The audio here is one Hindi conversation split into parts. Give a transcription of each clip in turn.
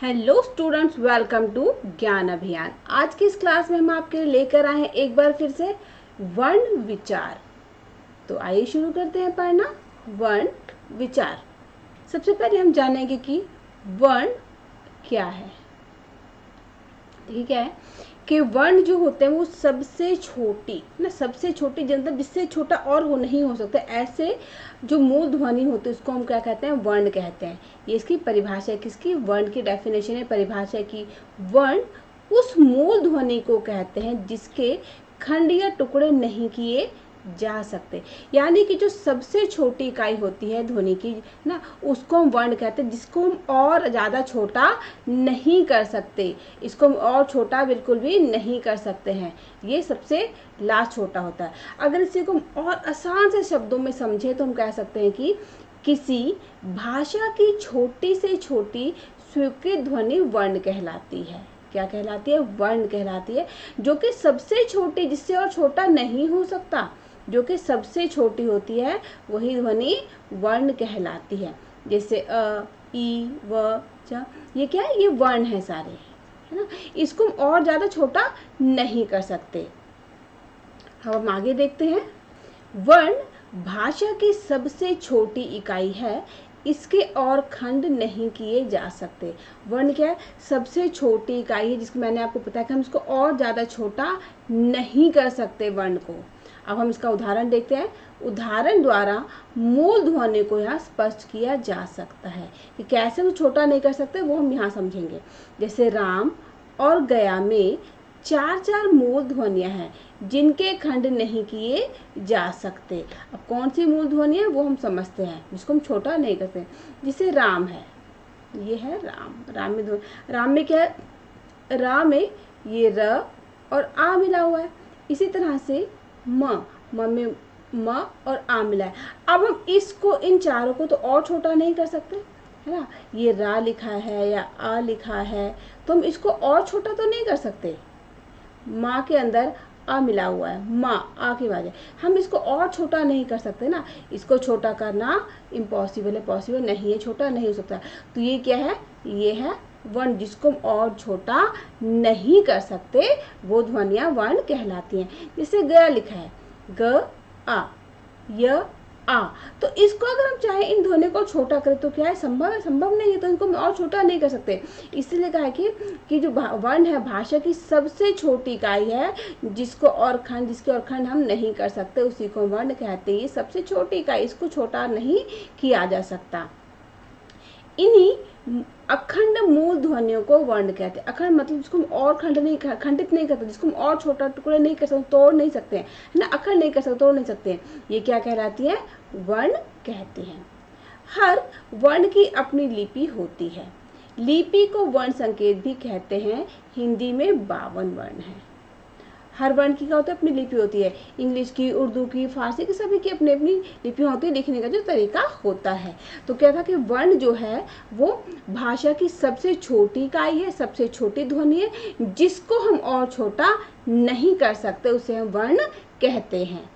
हेलो स्टूडेंट्स, वेलकम टू ज्ञान अभियान। आज की इस क्लास में हम आपके लिए लेकर आए हैं एक बार फिर से वर्ण विचार। तो आइए शुरू करते हैं पढ़ना वर्ण विचार। सबसे पहले हम जानेंगे कि वर्ण क्या है। ठीक है कि वर्ण जो होते हैं वो सबसे छोटी जनता, जिससे छोटा और वो नहीं हो सकता, ऐसे जो मूल ध्वनि होते हैं उसको हम क्या कहते हैं, वर्ण कहते हैं। ये इसकी परिभाषा है, किसकी? वर्ण की डेफिनेशन है, परिभाषा की। वर्ण उस मूल ध्वनि को कहते हैं जिसके खंड या टुकड़े नहीं किए जा सकते। यानी कि जो सबसे छोटी इकाई होती है ध्वनि की ना, उसको हम वर्ण कहते हैं, जिसको हम और ज़्यादा छोटा नहीं कर सकते। इसको हम और छोटा बिल्कुल भी नहीं कर सकते हैं। ये सबसे लास्ट छोटा होता है। अगर इसी को हम और आसान से शब्दों में समझें तो हम कह सकते हैं कि किसी भाषा की छोटी से छोटी स्वीकृत ध्वनि वर्ण कहलाती है। क्या कहलाती है? वर्ण कहलाती है, जो कि सबसे छोटी, जिससे और छोटा नहीं हो सकता, जो कि सबसे छोटी होती है वही ध्वनि वर्ण कहलाती है। जैसे अ, ई, व, च, ये क्या है? ये वर्ण है सारे, है ना। इसको हम और ज़्यादा छोटा नहीं कर सकते। हम आगे देखते हैं। वर्ण भाषा की सबसे छोटी इकाई है, इसके और खंड नहीं किए जा सकते। वर्ण क्या है? सबसे छोटी इकाई है, जिसको मैंने आपको बताया कि हम इसको और ज़्यादा छोटा नहीं कर सकते वर्ण को। अब हम इसका उदाहरण देखते हैं। उदाहरण द्वारा मूल ध्वनि को यहाँ स्पष्ट किया जा सकता है कि कैसे वो छोटा नहीं कर सकते, वो हम यहाँ समझेंगे। जैसे राम और गया में चार चार मूल ध्वनियाँ हैं जिनके खंड नहीं किए जा सकते। अब कौन सी मूल ध्वनि है वो हम समझते हैं, जिसको हम छोटा नहीं करते। जैसे राम है, ये है राम। राम में क्या है? रा में ये र और आ मिला हुआ है। इसी तरह से म में म और आ मिला है। अब हम इसको, इन चारों को तो और छोटा नहीं कर सकते, है ना। ये रा लिखा है या आ लिखा है, तो हम इसको और छोटा तो नहीं कर सकते। माँ के अंदर आ मिला हुआ है, माँ, आ की आवाज है, हम इसको और छोटा नहीं कर सकते ना। इसको छोटा करना इम्पॉसिबल है, पॉसिबल नहीं है, छोटा नहीं हो सकता। तो ये क्या है? ये है वर्ण, जिसको हम और छोटा नहीं कर सकते, वो ध्वनियाँ वर्ण कहलाती हैं। जैसे ग लिखा है, ग आ, य आ, तो इसको अगर हम चाहे इन ध्वनि को छोटा करें तो क्या है? संभव है? संभव नहीं है। तो इनको हम और छोटा नहीं कर सकते। इसलिए कहा है कि जो वर्ण है भाषा की सबसे छोटी इकाई है, जिसके और खंड हम नहीं कर सकते, उसी को वर्ण कहते हैं। ये सबसे छोटी इकाई, इसको छोटा नहीं किया जा सकता। इन्हीं अखंड मूल ध्वनियों को वर्ण कहते हैं। अखंड मतलब जिसको हम और खंडित नहीं करते, जिसको हम और छोटा टुकड़े नहीं कर सकते, तोड़ नहीं सकते हैं, है ना। अखंड नहीं कर सकते, तोड़ नहीं सकते हैं। ये क्या कहलाती है? वर्ण कहते हैं। हर वर्ण की अपनी लिपि होती है। लिपि को वर्ण संकेत भी कहते हैं। हिंदी में 52 वर्ण हैं। हर वर्ण की क्या होता है? अपनी लिपि होती है। इंग्लिश की, उर्दू की, फारसी की, सभी की अपनी अपनी लिपि होती है, लिखने का जो तरीका होता है। तो क्या था कि वर्ण जो है वो भाषा की सबसे छोटी इकाई है, सबसे छोटी ध्वनि है, जिसको हम और छोटा नहीं कर सकते, उसे हम वर्ण कहते हैं।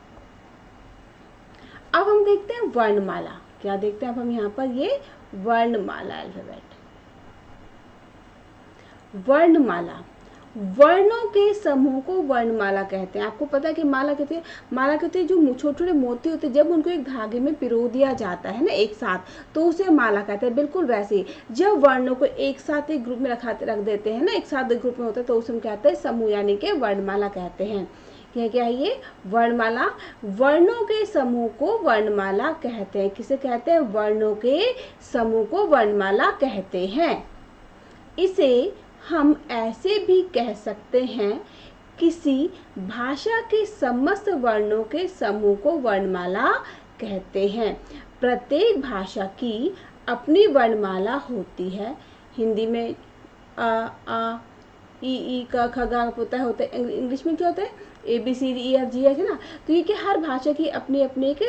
अब हम देखते हैं वर्णमाला। क्या देखते हैं अब हम यहाँ पर? ये वर्णमाला, अल्फाबेट। वर्णमाला, वर्णों के समूह को वर्णमाला कहते हैं। आपको पता है कि माला कहते हैं, माला कहते हैं जो छोटे छोटे मोती होते हैं, जब उनको एक धागे में पिरो दिया जाता है ना एक साथ, तो उसे माला कहते हैं। बिल्कुल वैसे ही जब वर्णों को एक साथ एक ग्रुप में रख देते हैं ना, एक साथ एक ग्रुप में होता है, तो उसे हम कहते हैं समूह, यानी कि वर्णमाला कहते हैं। क्या है ये? वर्णमाला। वर्णों के समूह को वर्णमाला कहते हैं। किसे कहते हैं? वर्णों के समूह को वर्णमाला कहते हैं। इसे हम ऐसे भी कह सकते हैं, किसी भाषा के समस्त वर्णों के समूह को वर्णमाला कहते हैं। प्रत्येक भाषा की अपनी वर्णमाला होती है। हिंदी में आ, ई, क, ख, ग होता है। इंग्लिश में क्या होता है? ABCDEFG है ना। तो ये कि हर भाषा की अपनी अपनी एक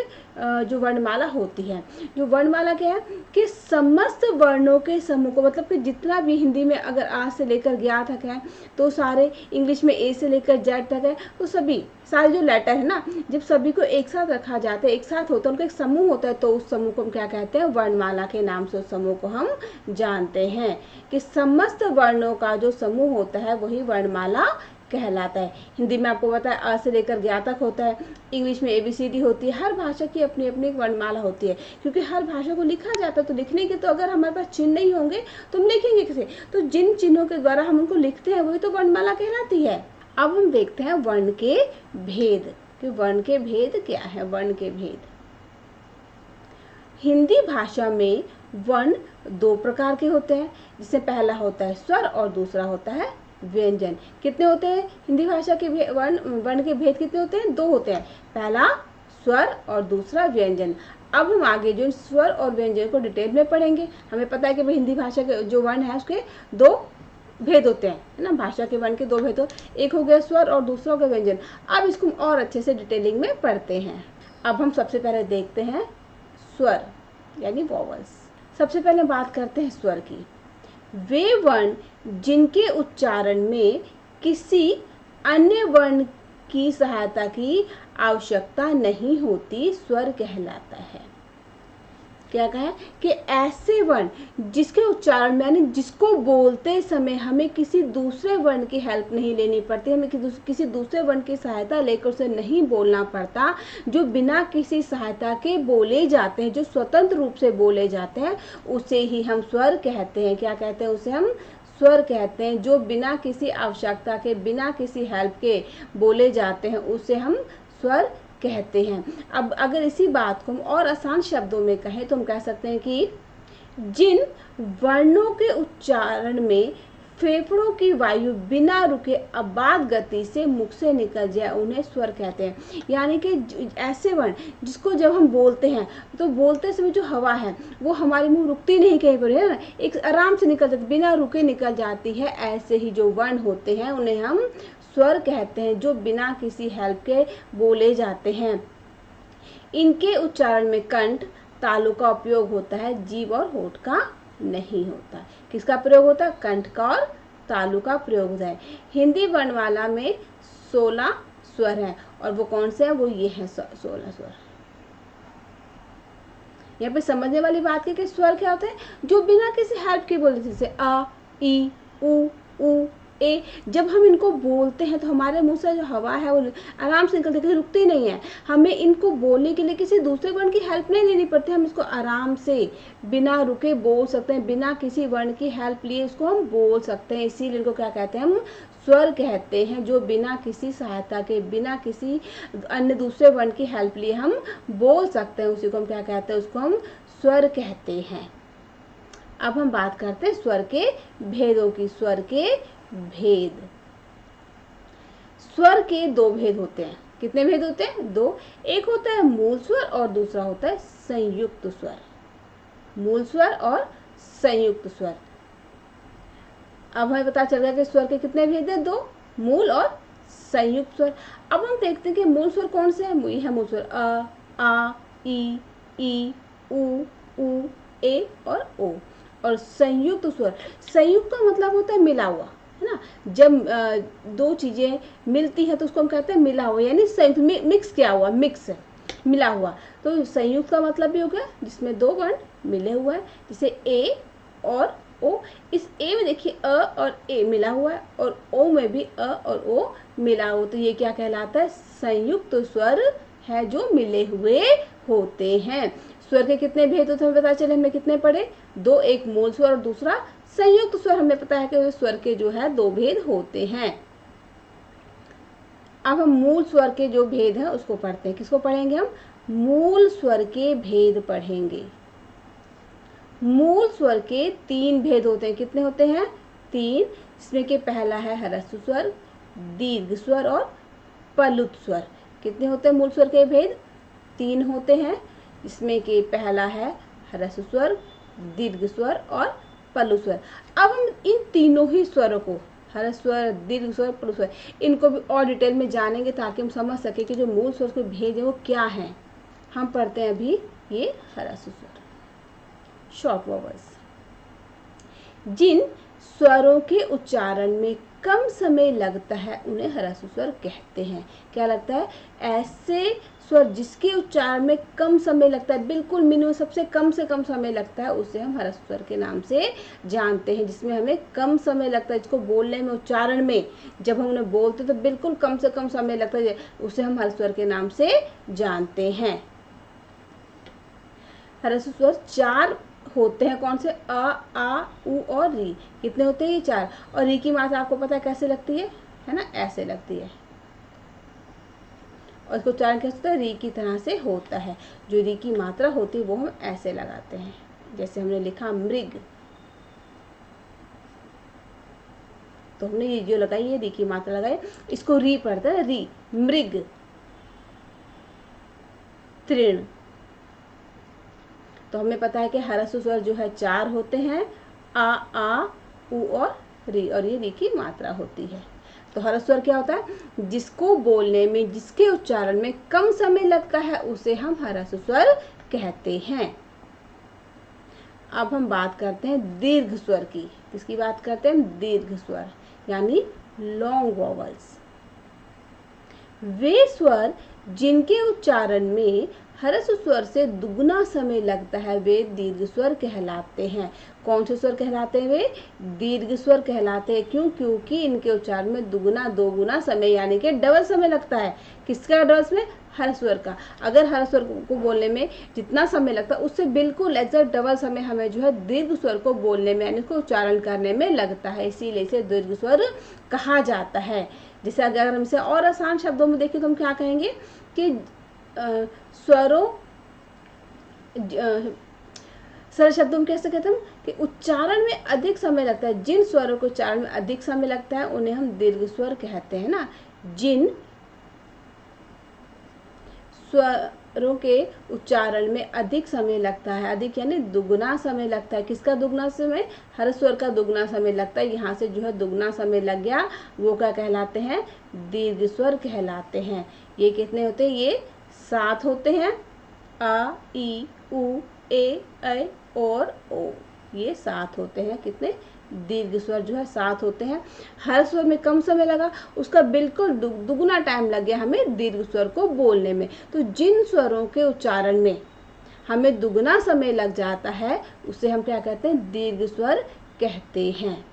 जो वर्णमाला होती है। जो वर्णमाला क्या है कि समस्त वर्णों के समूह को, मतलब कि जितना भी हिंदी में अगर आ से लेकर ज्ञ तक है तो सारे, इंग्लिश में A से लेकर Z तक है तो सभी सारे जो लेटर है ना, जब सभी को एक साथ रखा जाता है, एक साथ होता है, उनका एक समूह होता है, तो उस समूह को हम क्या कहते हैं, वर्णमाला के नाम से उस समूह को हम जानते हैं कि समस्त वर्णों का जो समूह होता है वही वर्णमाला कहलाता है। हिंदी में आपको पता है अ से लेकर ज्ञ तक होता है, इंग्लिश में ABCD होती है। हर भाषा की अपनी अपनी एक वर्णमाला होती है, क्योंकि हर भाषा को लिखा जाता है, तो लिखने के तो अगर हमारे पास चिन्ह नहीं होंगे तो हम लिखेंगे कैसे। तो जिन चिन्हों के द्वारा हम उनको लिखते हैं वही तो वर्णमाला कहलाती है। अब हम देखते हैं वर्ण के भेद कि वर्ण के भेद क्या है। वर्ण के भेद, हिंदी भाषा में वर्ण दो प्रकार के होते हैं, जिससे पहला होता है स्वर और दूसरा होता है व्यंजन। कितने होते हैं हिंदी भाषा के वर्ण के भेद? कितने होते हैं? दो होते हैं, पहला स्वर और दूसरा व्यंजन। अब हम आगे जो स्वर और व्यंजन को डिटेल में पढ़ेंगे। हमें पता है कि भाई हिंदी भाषा के जो वर्ण है उसके दो भेद होते हैं, है ना। भाषा के वर्ण के दो भेद होते, एक हो गया स्वर और दूसरा हो गया व्यंजन। अब इसको और अच्छे से डिटेलिंग में पढ़ते हैं। अब हम सबसे पहले देखते हैं स्वर यानी वॉवल्स। सबसे पहले बात करते हैं स्वर की। वे वर्ण जिनके उच्चारण में किसी अन्य वर्ण की सहायता की आवश्यकता नहीं होती स्वर कहलाता है। क्या कहा कि ऐसे वर्ण जिसके उच्चारण में, यानी जिसको बोलते समय हमें किसी दूसरे वर्ण की हेल्प नहीं लेनी पड़ती, हमें किसी दूसरे वर्ण की सहायता लेकर उसे नहीं बोलना पड़ता, जो बिना किसी सहायता के बोले जाते हैं, जो स्वतंत्र रूप से बोले जाते हैं, उसे ही हम स्वर कहते हैं। क्या कहते हैं? उसे हम स्वर कहते हैं। जो बिना किसी आवश्यकता के, बिना किसी हेल्प के बोले जाते हैं, उसे हम स्वर कहते हैं। अब अगर इसी बात को हम और आसान शब्दों में कहें तो हम कह सकते हैं कि जिन वर्णों के उच्चारण में फेफड़ों की वायु बिना रुके अबाध गति से मुख से निकल जाए उन्हें स्वर कहते हैं। यानी कि ऐसे वर्ण जिसको जब हम बोलते हैं तो बोलते समय जो हवा है वो हमारे मुंह रुकती नहीं कहीं पर, है ना, एक आराम से निकल जाती, बिना रुके निकल जाती है। ऐसे ही जो वर्ण होते हैं उन्हें हम स्वर कहते हैं, जो बिना किसी हेल्प के बोले जाते हैं। इनके उच्चारण में कंठ, तालु का उपयोग होता है, जीभ और होठ का नहीं होता। किसका प्रयोग होता है? कंठ का और तालु का प्रयोग होता है। हिंदी वर्णमाला में 16 स्वर हैं और वो कौन से हैं? वो ये हैं 16 स्वर। यहाँ पे समझने वाली बात है कि स्वर क्या होते हैं? जो बिना किसी हेल्प के बोलते, जैसे अ, ई, उ, ए। जब हम इनको बोलते हैं तो हमारे मुंह से जो हवा है वो आराम से निकलती है, रुकती नहीं है। हमें इनको बोलने के लिए किसी दूसरे वर्ण की हेल्प नहीं लेनी पड़ती, हम इसको आराम से बिना रुके बोल सकते हैं, बिना किसी वर्ण की हेल्प लिए इसको हम बोल सकते हैं। इसीलिए इनको क्या कहते हैं? हम स्वर कहते हैं, जो बिना किसी सहायता के, बिना किसी अन्य दूसरे वर्ण की हेल्प लिए हम बोल सकते हैं। उसी को हम क्या कहते हैं? उसको हम स्वर कहते हैं। अब हम बात करते हैं स्वर के भेदों की। स्वर के भेद, स्वर के दो भेद होते हैं। कितने भेद होते हैं? दो। एक होता है मूल स्वर और दूसरा होता है संयुक्त स्वर। मूल स्वर और संयुक्त स्वर। अब हमें पता चल गया कि स्वर के कितने भेद हैं? दो, मूल और संयुक्त स्वर। अब हम देखते हैं कि मूल स्वर कौन से हैं। ये है मूल स्वर अ, आ, ई, उ, ए और ओ। और संयुक्त स्वर, संयुक्त का मतलब होता है मिला हुआ, है ना। जब दो चीजें मिलती हैं तो उसको हम कहते हैं मिला हुआ, यानी संयुक्त, मिक्स किया हुआ, मिक्स मिला हुआ। तो संयुक्त का मतलब भी हो गया जिसमें दो वर्ण मिले हुए हैं, जैसे ए और ओ। इस ए में देखिए अ और ए मिला हुआ है और ओ में भी अ और ओ मिला हुआ, तो ये क्या कहलाता है? संयुक्त स्वर है, जो मिले हुए होते हैं। स्वर के कितने भेद होते हैं पता चले हमने कितने पढ़े? दो, एक मूल स्वर और दूसरा संयुक्त स्वर। हमें पता है कि स्वर के जो है दो भेद होते हैं। अब हम मूल स्वर के जो भेद हैं उसको पढ़ते हैं। किसको पढ़ेंगे हम? मूल स्वर के भेद पढ़ेंगे। मूल स्वर के 3 भेद होते हैं। कितने होते हैं? 3। इसमें के पहला है ह्रस्व स्वर, दीर्घ स्वर और प्लुत स्वर। कितने होते हैं मूल स्वर के भेद? 3 होते हैं। इसमें के पहला है ह्रस्व स्वर, दीर्घ स्वर और प्लुत स्वर। अब हम इन तीनों ही स्वरों को, ह्रस्व स्वर, दीर्घ स्वर, प्लुत स्वर, इनको भी और डिटेल में जानेंगे ताकि हम समझ सके कि जो मूल स्वर को भेद है वो क्या है। हम पढ़ते हैं अभी ये ह्रस्व स्वर, शॉर्ट वॉवल्स। जिन स्वरों के उच्चारण में कम समय लगता है उन्हें ह्रस्व स्वर कहते हैं। क्या लगता है? ऐसे स्वर जिसके उच्चारण में कम समय लगता है, बिल्कुल मिनिमम सबसे कम से कम समय लगता है, उसे हम ह्रस्व स्वर के नाम से जानते हैं। जिसमें हमें कम समय लगता है, इसको बोलने में, उच्चारण में, जब हम उन्हें बोलते तो बिल्कुल कम से कम समय लगता है, उसे हम ह्रस्व स्वर के नाम से जानते हैं। ह्रस्व स्वर 4 होते हैं। कौन से? अ, आ, उ और री। कितने होते हैं? ये 4। और री की मात्रा आपको पता है कैसे लगती है ना? ऐसे लगती है। और इसको उच्चारण कैसे होता है? री की तरह से होता है। जो री की मात्रा होती है वो हम ऐसे लगाते हैं, जैसे हमने लिखा मृग, तो हमने ये जो लगाई है री की मात्रा लगाई, इसको री पढ़ता है, री। मृग, तृण। तो हमें पता है कि ह्रस्व स्वर जो है 4 होते हैं, आ, उ और री, और ये री की मात्रा होती है। तो ह्रस्व स्वर क्या होता है? जिसको बोलने में, जिसके उच्चारण में कम समय लगता है उसे हम ह्रस्व स्वर कहते हैं। अब हम बात करते हैं दीर्घ स्वर की। किसकी बात करते हैं? दीर्घ स्वर, यानी लॉन्ग वॉवल्स। वे स्वर जिनके उच्चारण में ह्रस्व स्वर से दुगना समय लगता है वे दीर्घ स्वर कहलाते हैं। कौन से स्वर कहलाते हैं? वे दीर्घ स्वर कहलाते हैं। क्यों? क्योंकि इनके उच्चारण में दुगना, दोगुना समय, यानी कि डबल समय लगता है। किसका डबल समय? ह्रस्व स्वर का। अगर ह्रस्व स्वर को बोलने में जितना समय लगता है उससे बिल्कुल एग्जैक्ट डबल समय हमें जो है दीर्घ स्वर को बोलने में, यानी उसको उच्चारण करने में लगता है। इसीलिए इसे दीर्घ स्वर कहा जाता है। जैसे अगर हम इसे और आसान शब्दों में देखें तो हम क्या कहेंगे कि स्वरों, सरल शब्दों में कैसे कहते हैं कि उच्चारण में अधिक समय लगता है, जिन स्वरों को उच्चारण में अधिक समय लगता है उन्हें हम दीर्घ स्वर कहते हैं ना। जिन स्वरों के उच्चारण में अधिक समय लगता है, अधिक यानी दुगना समय लगता है। किसका दुगना समय? ह्रस्व स्वर का दुगना समय लगता है। यहाँ से जो है दुगना समय लग गया, वो क्या कहलाते हैं? दीर्घ स्वर कहलाते हैं। ये कितने होते हैं? ये 7 होते हैं। आ, ई, उ, ए, ऐ और ओ, ये 7 होते हैं। कितने? दीर्घ स्वर जो है 7 होते हैं। ह्रस्व स्वर में कम समय लगा, उसका बिल्कुल दुगुना टाइम लग गया हमें दीर्घ स्वर को बोलने में। तो जिन स्वरों के उच्चारण में हमें दुगना समय लग जाता है उसे हम क्या कहते हैं? दीर्घ स्वर कहते हैं।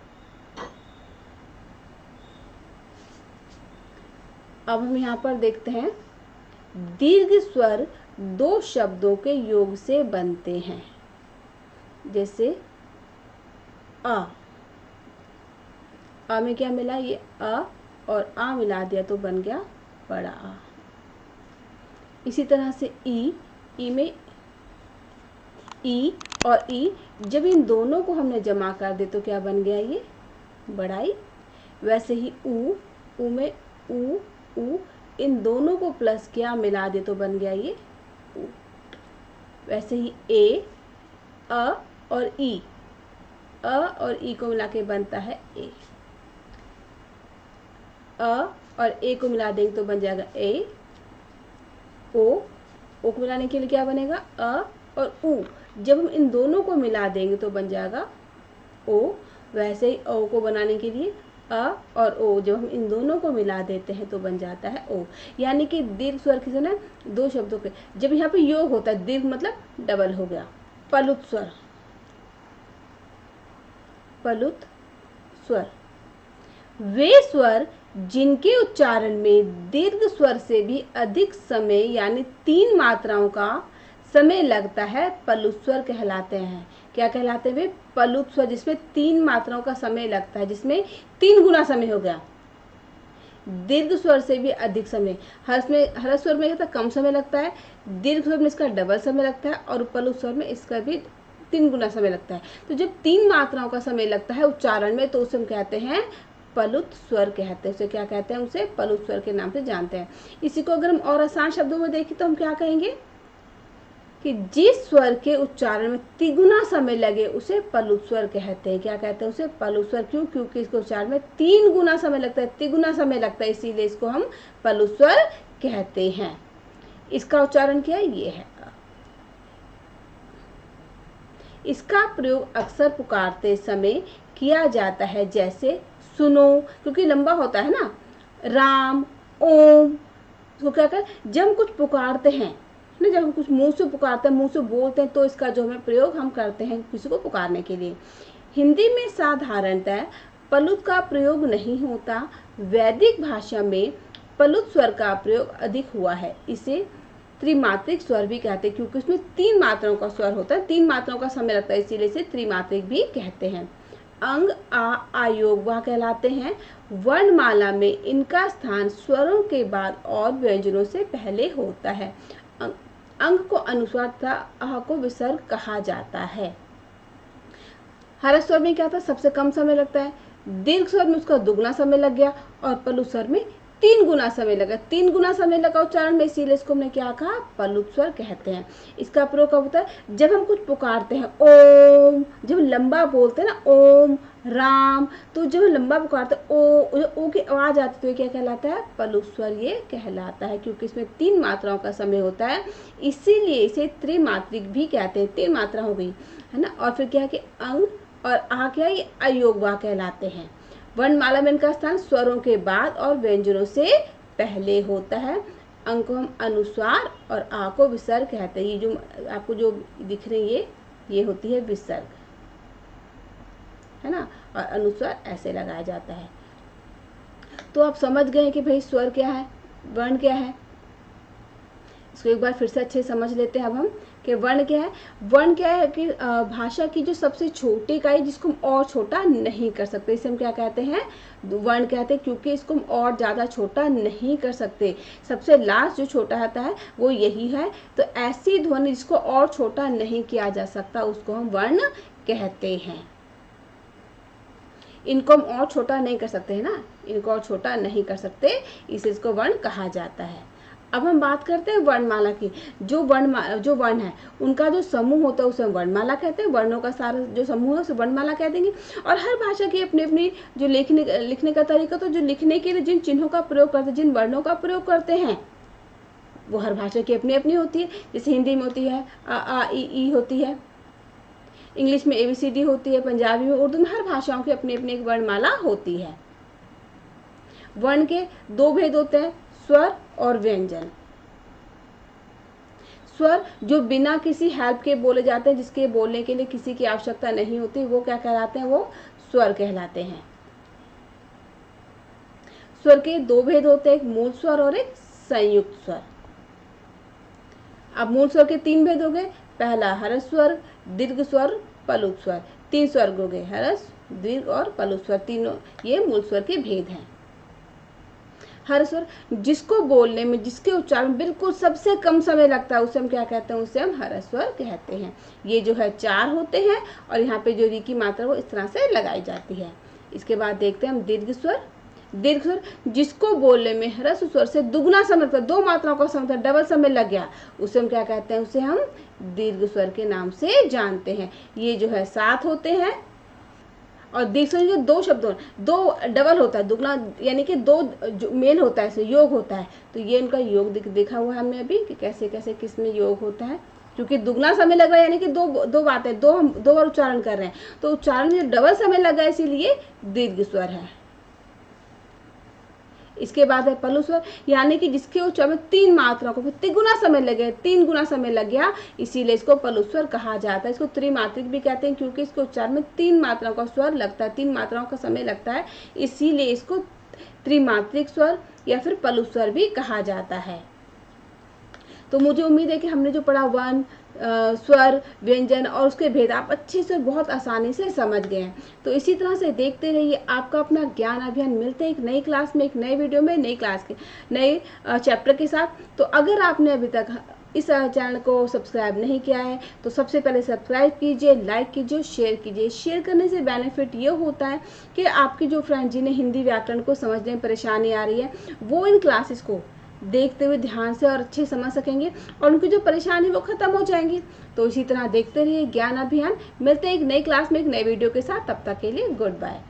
अब हम यहाँ पर देखते हैं दीर्घ स्वर 2 शब्दों के योग से बनते हैं। जैसे आ में क्या मिला? ये अ और आ मिला दिया तो बन गया बड़ा आ। इसी तरह से ई में ई और ई, जब इन दोनों को हमने जमा कर दे तो क्या बन गया? ये बड़ा ई। वैसे ही ऊ में ऊ, इन दोनों को प्लस किया, मिला दे तो बन गया ये ऊ। वैसे ही ए, अ और ई, अ और ई को मिला के बनता है ए। अ और ए को मिला देंगे तो बन जाएगा ए। ओ को मिलाने के लिए क्या बनेगा? अ और उ। जब हम इन दोनों को मिला देंगे तो बन जाएगा ओ। वैसे ही ओ को बनाने के लिए अ और ओ, जब हम इन दोनों को मिला देते हैं तो बन जाता है ओ। यानी कि दीर्घ स्वर किसे ना 2 शब्दों के, जब यहाँ पे योग होता है, दीर्घ मतलब डबल हो गया। प्लुत स्वर, प्लुत स्वर वे स्वर जिनके उच्चारण में दीर्घ स्वर से भी अधिक समय यानी 3 मात्राओं का समय लगता है प्लुत स्वर कहलाते हैं। क्या कहलाते हैं वे? प्लुत स्वर, जिसमें 3 मात्राओं का समय लगता है, जिसमें 3 गुना समय हो गया। दीर्घ स्वर से भी अधिक समय। ह्रस्व स्वर में क्या कम समय लगता है, दीर्घ स्वर में इसका डबल समय लगता है और प्लुत स्वर में इसका भी 3 गुना समय लगता है। तो जब 3 मात्राओं का समय लगता है उच्चारण में तो उसे हम कहते हैं प्लुत स्वर कहते हैं। उसे क्या कहते हैं? उसे प्लुत स्वर के नाम से जानते हैं। इसी को अगर हम और आसान शब्दों में देखें तो हम क्या कहेंगे कि जिस स्वर के उच्चारण में तिगुना समय लगे उसे पलुत स्वर कहते हैं। क्या कहते हैं? उसे पलुत स्वर। क्यों? क्योंकि इसके उच्चारण में 3 गुना समय लगता है, तिगुना समय लगता है, इसीलिए इसको हम पलुत स्वर कहते हैं। इसका उच्चारण क्या है? ये है। इसका प्रयोग अक्सर पुकारते समय किया जाता है, जैसे सुनो, क्योंकि लंबा होता है ना, राम, ओम। तो क्या कर, जब हम कुछ पुकारते हैं ना, जब हम कुछ मुंह से पुकारते हैं, मुंह से बोलते हैं, तो इसका जो हमें प्रयोग हम करते हैं किसी को पुकारने के लिए। हिंदी में साधारणतः पलुत का प्रयोग नहीं होता। वैदिक भाषा में पलुत स्वर का प्रयोग अधिक हुआ है। इसे त्रिमात्रिक स्वर भी कहते हैं, क्योंकि उसमें 3 मात्राओं का स्वर होता है, 3 मात्राओं का समय लगता है, इसीलिए इसे त्रिमात्रिक भी कहते हैं। अंग आयोग वह कहलाते हैं। वर्णमाला में इनका स्थान स्वरों के बाद और व्यंजनों से पहले होता है। अंग को अनुस्वार तथा अह को विसर्ग कहा जाता है। हर्ष स्वर में क्या था? सबसे कम समय लगता है। दीर्घ स्वर में उसका दुगना समय लग गया और पलुत स्वर में 3 गुना समय लगा। 3 गुना समय लगा उच्चारण में, इसीलिए इसको हमने क्या कहा? पलुत स्वर कहते हैं। इसका प्रयोग कब होता है? जब हम कुछ पुकारते हैं, ओम, जब लंबा बोलते हैं ना, ओम, राम, तो जब लंबा पुकारते हैं, ओ की आवाज आती है, तो ये क्या कहलाता है? पलुत स्वर ये कहलाता है, क्योंकि इसमें 3 मात्राओं का समय होता है, इसीलिए इसे त्रिमात्रिक भी कहते हैं। 3 मात्रा हो गई है ना। और फिर क्या है कि अंग और आ क्या है? ये अयोगवा कहलाते हैं। वर्णमाला में इनका स्थान स्वरों के बाद और व्यंजनों से पहले होता है। अंग को हम अनुस्वार और आ को विसर्ग कहते हैं। ये जो आपको जो दिख रही है, ये होती है विसर्ग, है ना, और अनुस्वार ऐसे लगाया जाता है। तो आप समझ गए कि भाई स्वर क्या है, वर्ण क्या है। इसको एक बार फिर से अच्छे समझ लेते हैं अब हम कि वर्ण क्या है। वर्ण क्या है कि भाषा की जो सबसे छोटी इकाई, जिसको हम और छोटा नहीं कर सकते, इसे हम क्या कहते हैं? वर्ण कहते हैं, क्योंकि इसको हम और ज़्यादा छोटा नहीं कर सकते। सबसे लास्ट जो छोटा होता है वो यही है। तो ऐसी ध्वनि जिसको और छोटा नहीं किया जा सकता, उसको हम वर्ण कहते हैं। इनको हम और छोटा नहीं कर सकते, है ना, इनको और छोटा नहीं कर सकते, इसे इसको वर्ण कहा जाता है। अब हम बात करते हैं वर्णमाला की। जो वर्ण है उनका जो समूह होता है उसे हम वर्णमाला कहते हैं। वर्णों का सारा जो समूह है उसे वर्णमाला कह देंगे। और हर भाषा की अपनी अपनी जो लिखने का तरीका, तो जो लिखने के लिए जिन चिन्हों का प्रयोग करते हैं, जिन वर्णों का प्रयोग करते हैं, वो हर भाषा की अपनी अपनी होती है। जैसे हिंदी में होती है आ ई होती है, इंग्लिश में ABCD होती है, पंजाबी में, उर्दू में, हर भाषाओं की अपनी अपनी एक वर्णमाला होती है। वर्ण के 2 भेद होते हैं, स्वर और व्यंजन। स्वर जो बिना किसी हेल्प के बोले जाते हैं, जिसके बोलने के लिए किसी की आवश्यकता नहीं होती, वो क्या कहलाते हैं? वो स्वर कहलाते हैं। स्वर के 2 भेद होते हैं, एक मूल स्वर और एक संयुक्त स्वर। अब मूल स्वर के 3 भेद हो गए। पहला हर्ष स्वर, दीर्घ स्वर, पलुत स्वर। 3 स्वर हो गए, हर्ष, दीर्घ और पलुत स्वर, तीनों ये मूल स्वर के भेद हैं। हर स्वर जिसको बोलने में, जिसके उच्चारण में बिल्कुल सबसे कम समय लगता है, उसे हम क्या कहते हैं? उसे हम हर स्वर कहते हैं। ये जो है 4 होते हैं और यहाँ पे जो री की मात्रा वो इस तरह से लगाई जाती है। इसके बाद देखते हैं हम दीर्घ स्वर। दीर्घ स्वर जिसको बोलने में ह्रस्व स्वर से दुगना समय लगता है, 2 मात्राओं का समय, डबल समय लग गया, उसे हम क्या कहते हैं? उसे हम दीर्घ स्वर के नाम से जानते हैं। ये जो है 7 होते हैं। और दीर्घ स्वर जो 2 शब्द, 2 डबल होता है, दुगना, यानी कि 2 मेल होता है, ऐसे योग होता है। तो ये इनका योग देखा हुआ है हमने अभी कि कैसे कैसे किस में योग होता है। क्योंकि दुगना समय लग रहा है, यानी कि दो बातें, हम 2 बार उच्चारण कर रहे हैं, तो उच्चारण में डबल समय लगा है, इसीलिए दीर्घ स्वर है। इसके बाद है पलुत स्वर, यानी कि जिसके उच्चारण में 3 मात्राओं को तिगुना समय लगे, 3 गुना समय लग गया, इसीलिए इसको पलुत स्वर कहा जाता है। इसको त्रिमात्रिक भी कहते हैं, क्योंकि इसके उच्चारण में 3 मात्राओं का स्वर लगता है, 3 मात्राओं का समय लगता है, इसीलिए इसको त्रिमात्रिक स्वर या फिर पलुत स्वर भी कहा जाता है। तो मुझे उम्मीद है कि हमने जो पढ़ा वर्ण, स्वर, व्यंजन और उसके भेद आप अच्छे से बहुत आसानी से समझ गए हैं। तो इसी तरह से देखते रहिए आपका अपना ज्ञान अभियान। मिलते हैं एक नई क्लास में, एक नए वीडियो में, नई क्लास के नए चैप्टर के साथ। तो अगर आपने अभी तक इस चैनल को सब्सक्राइब नहीं किया है तो सबसे पहले सब्सक्राइब कीजिए, लाइक कीजिए, शेयर कीजिए। शेयर करने से बेनिफिट ये होता है कि आपकी जो फ्रेंड जिन्हें हिंदी व्याकरण को समझने में परेशानी आ रही है, वो इन क्लासेस को देखते हुए ध्यान से और अच्छे समझ सकेंगे और उनकी जो परेशानी वो ख़त्म हो जाएंगी। तो इसी तरह देखते रहिए ज्ञान अभियान। मिलते हैं एक नई क्लास में एक नए वीडियो के साथ, तब तक के लिए गुड बाय।